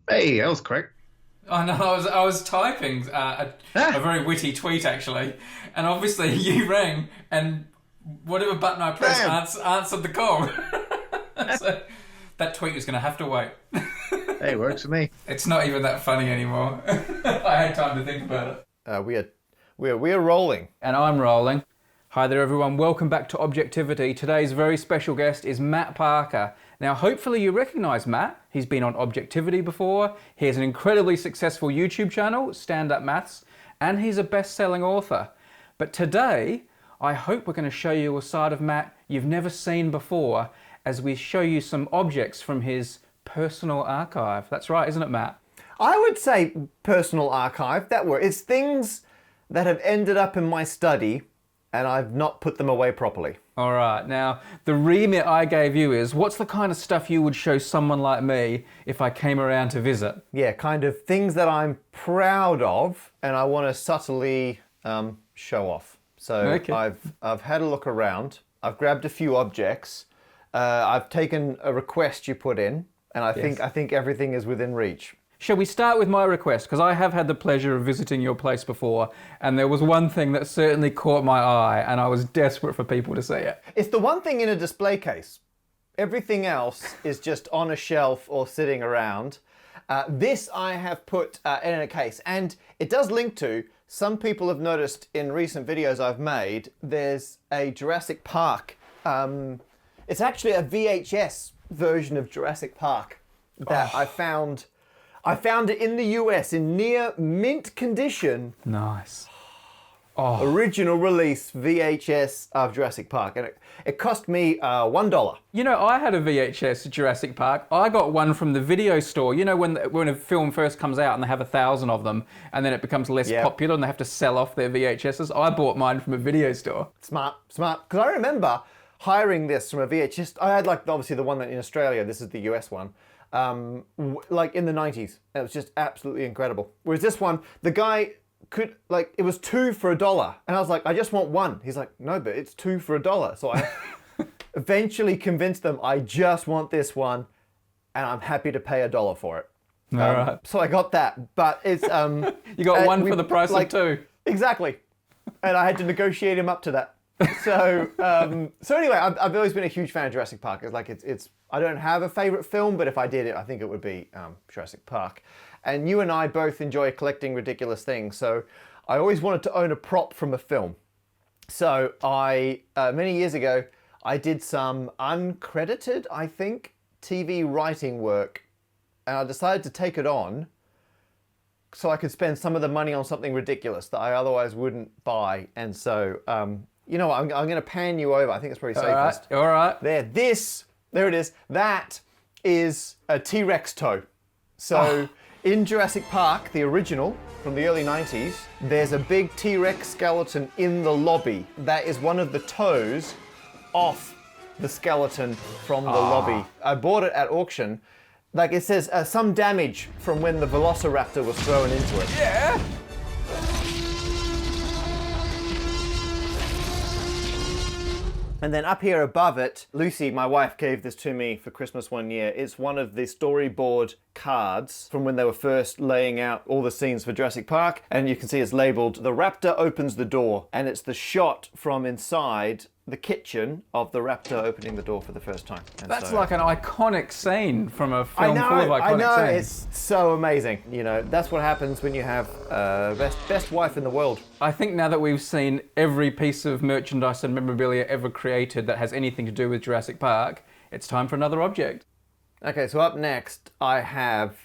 Hey, that was correct. Oh no, I was typing a Ah, very witty tweet actually, and obviously you rang, and whatever button I pressed damn. answered the call. So that tweet is going to have to wait. Hey, works for me. It's not even that funny anymore. I had time to think about it. We are rolling. And I'm rolling. Hi there everyone, welcome back to Objectivity. Today's very special guest is Matt Parker. Now hopefully you recognise Matt. He's been on Objectivity before. He has an incredibly successful YouTube channel, Stand Up Maths, and he's a best-selling author. But today, I hope we're going to show you a side of Matt you've never seen before as we show you some objects from his personal archive. That's right, isn't it, Matt? I would say personal archive. It's things that have ended up in my study and I've not put them away properly. All right, now the remit I gave you is what's the kind of stuff you would show someone like me if I came around to visit? Yeah, kind of things that I'm proud of and I want to subtly show off. So Okay. I've had a look around. I've grabbed a few objects. I've taken a request you put in, and I think everything is within reach. Shall we start with my request? Because I have had the pleasure of visiting your place before, and there was one thing that certainly caught my eye, and I was desperate for people to see it. It's the one thing in a display case. Everything else is just on a shelf or sitting around. This I have put in a case, and it does link to, some people have noticed in recent videos I've made, there's a Jurassic Park. It's actually a VHS version of Jurassic Park that I found. I found it in the US in near mint condition. Nice. Original release VHS of Jurassic Park, and it cost me $1. You know, I had a VHS Jurassic Park. I got one from the video store. You know, when a film first comes out and they have 1,000 of them, and then it becomes less popular and they have to sell off their VHSs. I bought mine from a video store. Smart. Because I remember hiring this from a VHS. I had obviously the one that in Australia. This is the US one. Like in the 90s. And it was just absolutely incredible. Whereas this one, the guy could, it was $2 for $1. And I was like, I just want one. He's like, no, but it's $2 for $1. So I eventually convinced them, I just want this one and I'm happy to pay $1 for it. All right. So I got that, but it's... You got one for the price of two. Exactly. And I had to negotiate him up to that. So anyway, I've always been a huge fan of Jurassic Park. It's I don't have a favorite film, but if I did it, I think it would be Jurassic Park. And you and I both enjoy collecting ridiculous things. So I always wanted to own a prop from a film. So I many years ago, I did some uncredited, I think, TV writing work, and I decided to take it on so I could spend some of the money on something ridiculous that I otherwise wouldn't buy. And so, you know what, I'm going to pan you over. I think it's probably safest. All right. There it is. That is a T-Rex toe. So in Jurassic Park, the original from the early 90s, there's a big T-Rex skeleton in the lobby. That is one of the toes off the skeleton from the lobby. I bought it at auction. Like it says, some damage from when the Velociraptor was thrown into it. Yeah. And then up here above it, Lucy, my wife, gave this to me for Christmas one year. It's one of the storyboard cards from when they were first laying out all the scenes for Jurassic Park. And you can see it's labeled, "The Raptor opens the door." And it's the shot from inside the kitchen of the raptor opening the door for the first time. And That's like an iconic scene from a I film know, full of iconic I know, scenes. it's so amazing. You know, that's what happens when you have best wife in the world. I think now that we've seen every piece of merchandise and memorabilia ever created that has anything to do with Jurassic Park, it's time for another object. Okay, so up next I have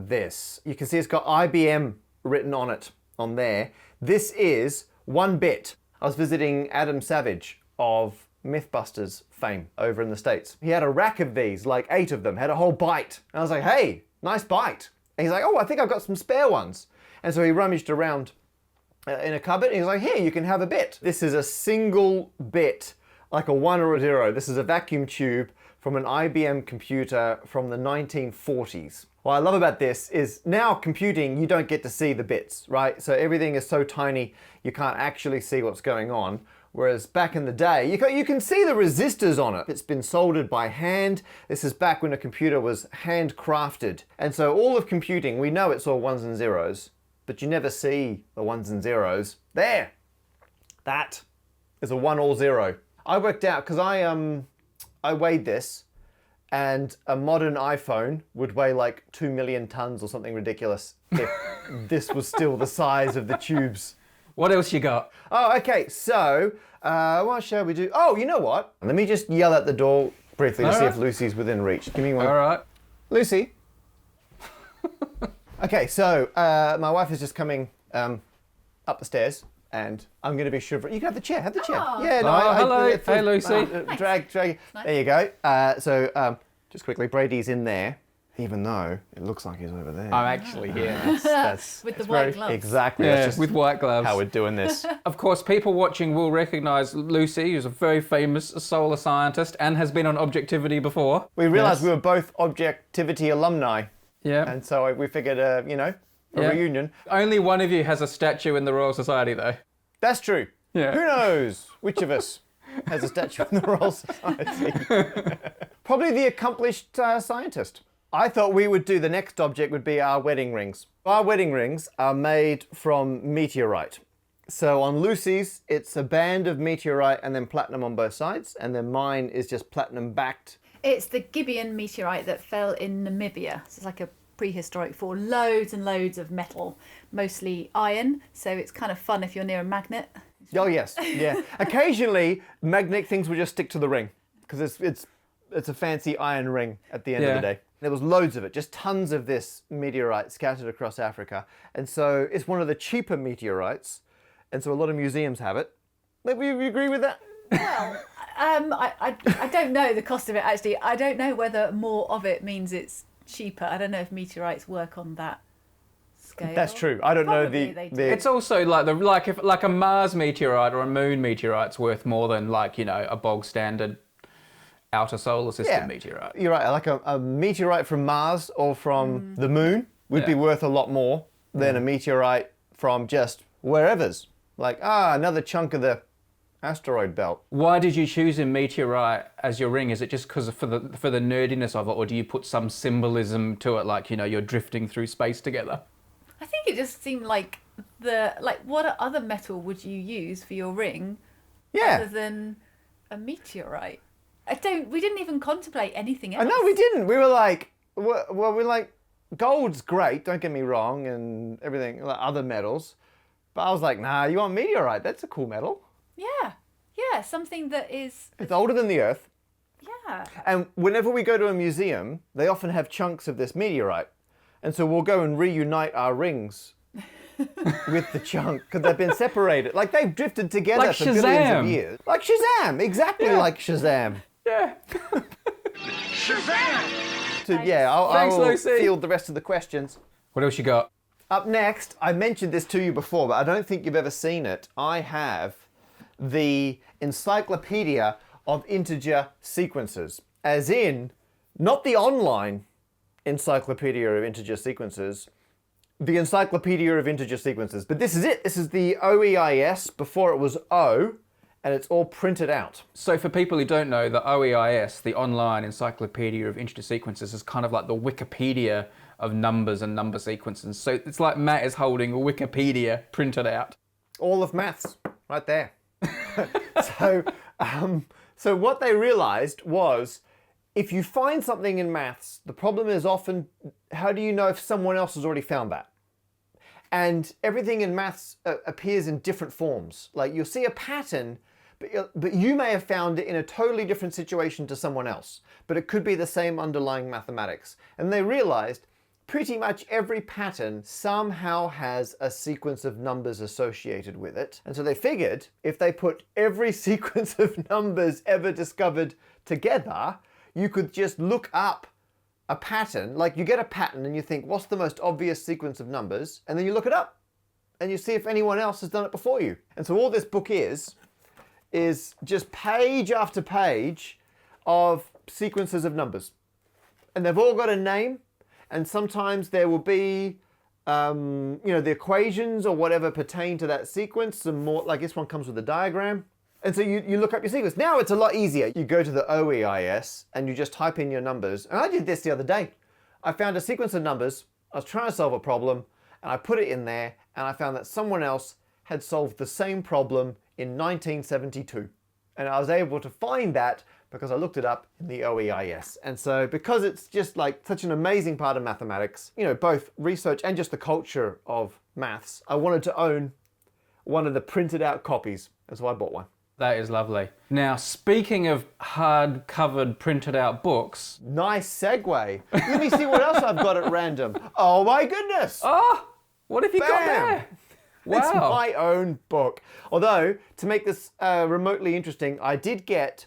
this. You can see it's got IBM written on it, on there. This is 1 bit. I was visiting Adam Savage of Mythbusters fame over in the States. He had a rack of these, like 8 of them, had a whole bite. And I was like, hey, nice bite. And he's like, oh, I think I've got some spare ones. And so he rummaged around in a cupboard and he's like, here, you can have a bit. This is a single bit, like a 1 or a 0. This is a vacuum tube from an IBM computer from the 1940s. What I love about this is now computing, you don't get to see the bits, right? So everything is so tiny, you can't actually see what's going on. Whereas back in the day, you can see the resistors on it. It's been soldered by hand. This is back when a computer was handcrafted. And so all of computing, we know it's all ones and zeros, but you never see the ones and zeros. There, that is a 1 or 0. I worked out, because I weighed this, and a modern iPhone would weigh like 2 million tons or something ridiculous if this was still the size of the tubes. What else you got? Oh, okay, so what shall we do? Oh, you know what? Let me just yell at the door briefly to see if Lucy's within reach. Give me one. All right. Lucy? Okay, so my wife is just coming up the stairs, and I'm going to be shivering. You can have the chair, Oh. Yeah, no, Hello. Hey, Lucy. Drag. Nice. There you go. So just quickly, Brady's in there, even though it looks like he's over there. I'm actually here. That's with the white gloves. Exactly. Yeah, That's just with white gloves. how we're doing this. Of course, people watching will recognise Lucy, who's a very famous solar scientist and has been on Objectivity before. We realised we were both Objectivity alumni. Yeah. And so we figured, a reunion. Only one of you has a statue in the Royal Society, though. That's true. Yeah. Who knows which of us has a statue in the Royal Society? Probably the accomplished scientist. I thought we would do the next object would be our wedding rings. Our wedding rings are made from meteorite. So on Lucy's, it's a band of meteorite and then platinum on both sides, and then mine is just platinum backed. It's the Gibeon meteorite that fell in Namibia. So it's like a prehistoric fall. Loads and loads of metal, mostly iron. So it's kind of fun if you're near a magnet. Oh yes, yeah. Occasionally, magnetic things will just stick to the ring because it's a fancy iron ring at the end of the day. There was loads of it, just tons of this meteorite scattered across Africa, and so it's one of the cheaper meteorites, and so a lot of museums have it. Maybe you agree with that? Well, I don't know the cost of it actually. I don't know whether more of it means it's cheaper. I don't know if meteorites work on that scale. That's true. I don't Probably know they do. It's also like a Mars meteorite or a Moon meteorite's worth more than a bog standard outer solar system meteorite. You're right. Like a meteorite from Mars or from the Moon would be worth a lot more than a meteorite from just wherever's. Like another chunk of the asteroid belt. Why did you choose a meteorite as your ring? Is it just because for the nerdiness of it, or do you put some symbolism to it, like you're drifting through space together? I think it just seemed like what other metal would you use for your ring other than a meteorite? We didn't even contemplate anything else. No, we didn't. We were like, gold's great, don't get me wrong, and everything, like other metals. But I was like, nah, you want meteorite? That's a cool metal. Yeah, something that is... It's older than the Earth. Yeah. And whenever we go to a museum, they often have chunks of this meteorite. And so we'll go and reunite our rings with the chunk, because they've been separated. Like they've drifted together like for Shazzam. billions of years. Like Shazzam, exactly like Shazzam. Yeah. So I Thanks, will Lucy. field the rest of the questions. What else you got? Up next, I mentioned this to you before, but I don't think you've ever seen it. I have the Encyclopedia of Integer Sequences, as in, not the online Encyclopedia of Integer Sequences, the Encyclopedia of Integer Sequences. But this is it. This is the OEIS before it was O, and it's all printed out. So for people who don't know, the OEIS, the Online Encyclopedia of Integer Sequences, is kind of like the Wikipedia of numbers and number sequences. So it's like Matt is holding a Wikipedia printed out. All of maths, right there. So what they realized was, if you find something in maths, the problem is often, how do you know if someone else has already found that? And everything in maths appears in different forms. Like you'll see a pattern, but you may have found it in a totally different situation to someone else. But it could be the same underlying mathematics. And they realized pretty much every pattern somehow has a sequence of numbers associated with it. And so they figured if they put every sequence of numbers ever discovered together, you could just look up a pattern. Like you get a pattern and you think, what's the most obvious sequence of numbers? And then you look it up and you see if anyone else has done it before you. And so all this book is just page after page of sequences of numbers. And they've all got a name. And sometimes there will be, the equations or whatever pertain to that sequence. Some more, like this one comes with a diagram. And so you look up your sequence. Now it's a lot easier. You go to the OEIS and you just type in your numbers. And I did this the other day. I found a sequence of numbers. I was trying to solve a problem and I put it in there and I found that someone else had solved the same problem in 1972. And I was able to find that because I looked it up in the OEIS. And so because it's just like such an amazing part of mathematics, you know, both research and just the culture of maths, I wanted to own one of the printed out copies. And so I bought one. That is lovely. Now, speaking of hard-covered, printed-out books... Nice segue. Let me see what else I've got at random. Oh my goodness! Oh, what have you got there? Wow. It's my own book. Although, to make this remotely interesting, I did get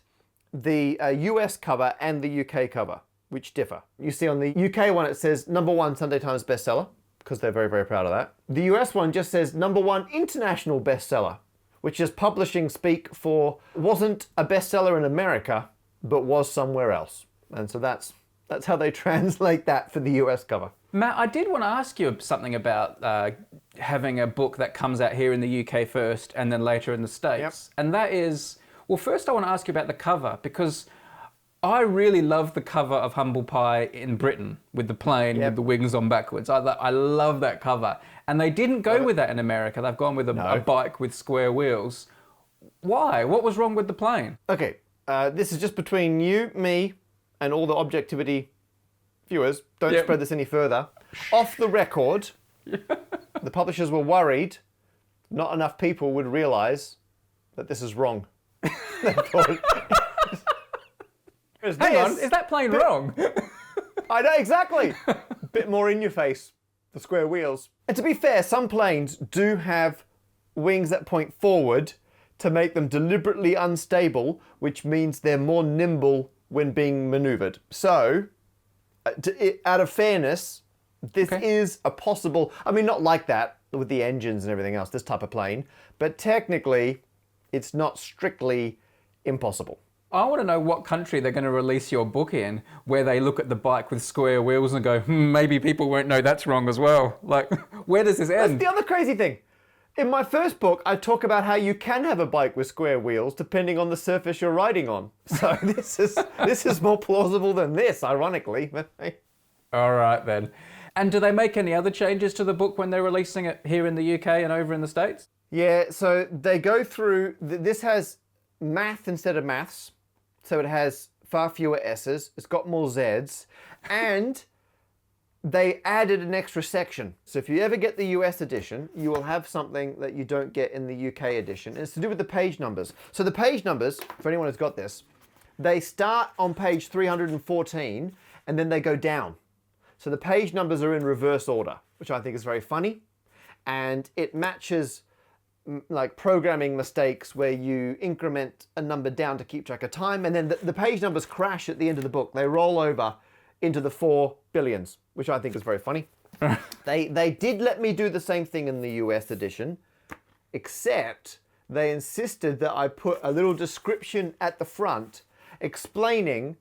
the US cover and the UK cover, which differ. You see on the UK one it says #1 Sunday Times bestseller, because they're very, very proud of that. The US one just says #1 international bestseller, which is publishing speak for wasn't a bestseller in America, but was somewhere else. And so that's how they translate that for the US cover. Matt, I did want to ask you something about having a book that comes out here in the UK first and then later in the States. Yep. And that is, well, first I want to ask you about the cover, because I really love the cover of Humble Pie in Britain with the plane with the wings on backwards. I love that cover. And they didn't go with that in America. They've gone with a bike with square wheels. Why? What was wrong with the plane? Okay, this is just between you, me, and all the Objectivity viewers. Don't spread this any further. Off the record, the publishers were worried not enough people would realise that this is wrong. Hang on, is that plane wrong? I know, exactly. Bit more in your face, the square wheels. And to be fair, some planes do have wings that point forward to make them deliberately unstable, which means they're more nimble when being manoeuvred. So, out of fairness, this is a possible, I mean, not like that with the engines and everything else, this type of plane, but technically, it's not strictly impossible. I want to know what country they're going to release your book in, where they look at the bike with square wheels and go, maybe people won't know that's wrong as well. Like, where does this end? That's the other crazy thing. In my first book, I talk about how you can have a bike with square wheels depending on the surface you're riding on. So this is more plausible than this, ironically. All right, then. And do they make any other changes to the book when they're releasing it here in the UK and over in the States? Yeah, so they go through, this has math instead of maths. So it has far fewer S's, it's got more Z's, and they added an extra section. So if you ever get the US edition, you will have something that you don't get in the UK edition. It's to do with the page numbers. So the page numbers, for anyone who's got this, they start on page 314 and then they go down. So the page numbers are in reverse order, which I think is very funny. And it matches like programming mistakes where you increment a number down to keep track of time, and then the page numbers crash at the end of the book. They roll over into the 4 billions, which I think is very funny. They did let me do the same thing in the US edition, except they insisted that I put a little description at the front explaining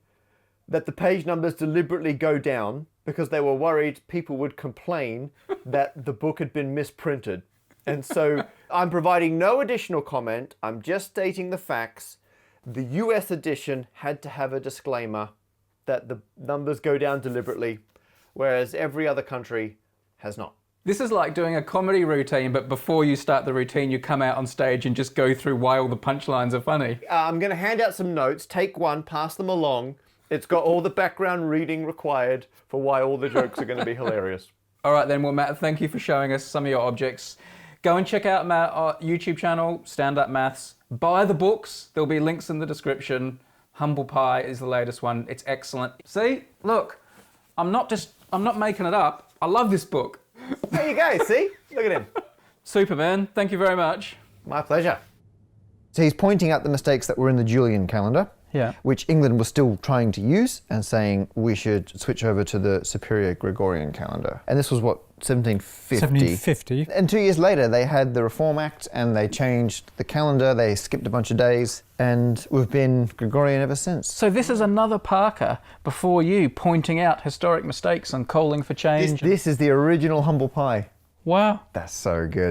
that the page numbers deliberately go down because they were worried people would complain that the book had been misprinted. And so I'm providing no additional comment. I'm just stating the facts. The US edition had to have a disclaimer that the numbers go down deliberately, whereas every other country has not. This is like doing a comedy routine, but before you start the routine, you come out on stage and just go through why all the punchlines are funny. I'm going to hand out some notes. Take one, pass them along. It's got all the background reading required for why all the jokes are going to be hilarious. All right then, well, Matt, thank you for showing us some of your objects. Go and check out Matt's YouTube channel, Stand Up Maths. Buy the books. There'll be links in the description. Humble Pie is the latest one. It's excellent. See? Look, I'm not making it up. I love this book. There you go, see? Look at him. Superman, thank you very much. My pleasure. So he's pointing out the mistakes that were in the Julian calendar, which England was still trying to use, and saying we should switch over to the superior Gregorian calendar. And this was what, 1750? 1750. And 2 years later, they had the Reform Act, and they changed the calendar. They skipped a bunch of days, and we've been Gregorian ever since. So this is another Parker before you pointing out historic mistakes and calling for change. This is the original Humble Pie. Wow. That's so good.